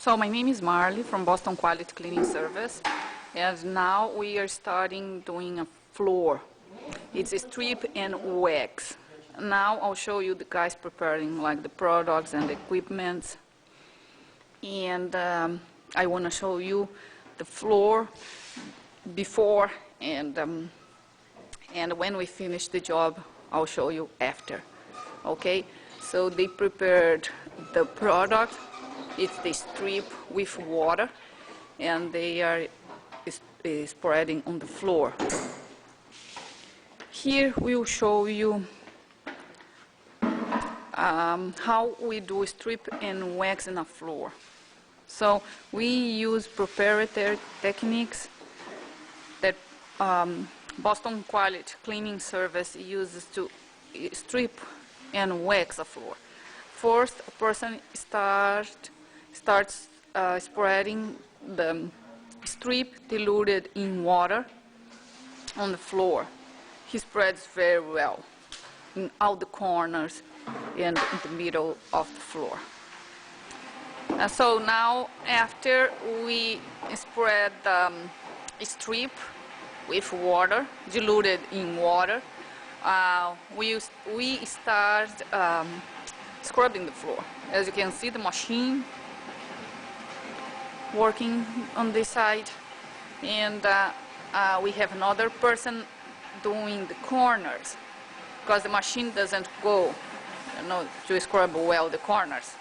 So my name is Marley from Boston Quality Cleaning Service, and now we are starting doing a floor. It's a strip and wax. Now I'll show you the guys preparing like the products and the equipment, and I want to show you the floor before and when we finish the job I'll show you after. Okay, so they prepared the product. It's the strip with water, and they are spreading on the floor. Here we'll show you how we do strip and wax in a floor. So we use proprietary techniques that Boston Quality Cleaning Service uses to strip and wax a floor. First, a person starts spreading the strip diluted in water on the floor. He spreads very well in all the corners and in the middle of the floor. So now, after we spread the strip with water, diluted in water, we start scrubbing the floor. As you can see, the machine working on this side, and we have another person doing the corners, because the machine doesn't go, to scrub well the corners.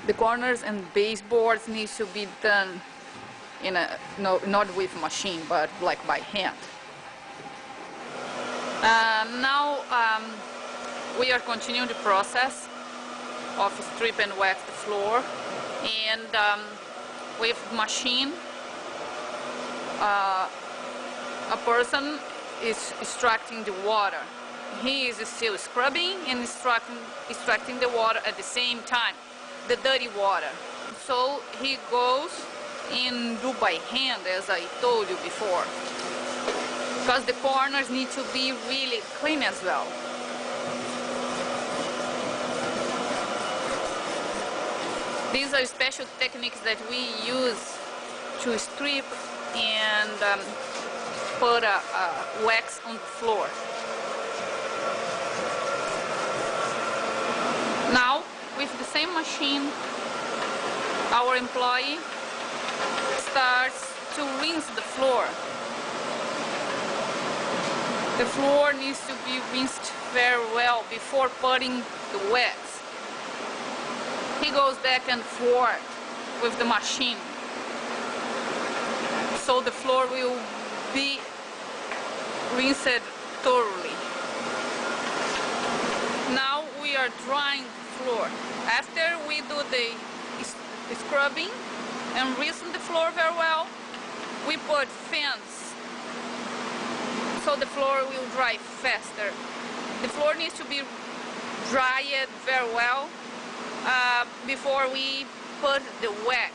The corners and baseboards need to be done in a not with machine, but like by hand. Now we are continuing the process of strip and wax the floor, and with machine a person is extracting the water. He is still scrubbing and extracting the water at the same time, the dirty water. So he goes and do by hand, as I told you before, because the corners need to be really clean as well. These are special techniques that we use to strip and put wax on the floor. Now, with the same machine, our employee starts to rinse the floor. The floor needs to be rinsed very well before putting the wax. He goes back and forth with the machine, so the floor will be rinsed thoroughly. Now we are drying the floor. After we do the scrubbing and rinsing the floor very well, we put fans so the floor will dry faster. The floor needs to be dried very well before we put the wax.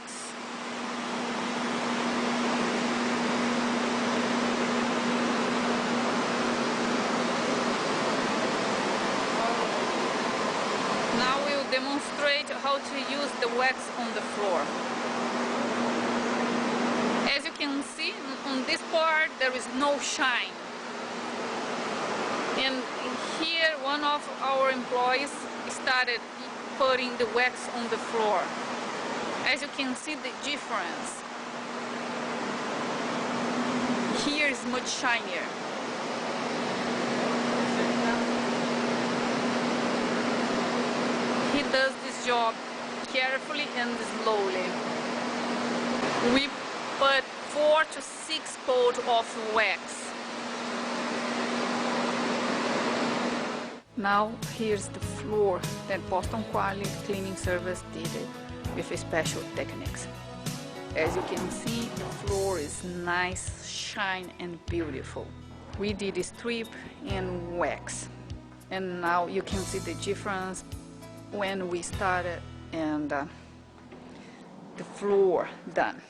Now we will demonstrate how to use the wax on the floor. As you can see, on this part there is no shine. And here one of our employees started putting the wax on the floor. As you can see the difference. Here is much shinier. He does this job carefully and slowly. We put 4 to 6 coats of wax. Now here's the floor that Boston Quality Cleaning Service did it with special techniques. As you can see, the floor is nice, shine and beautiful. We did strip and wax, and now you can see the difference when we started and the floor done.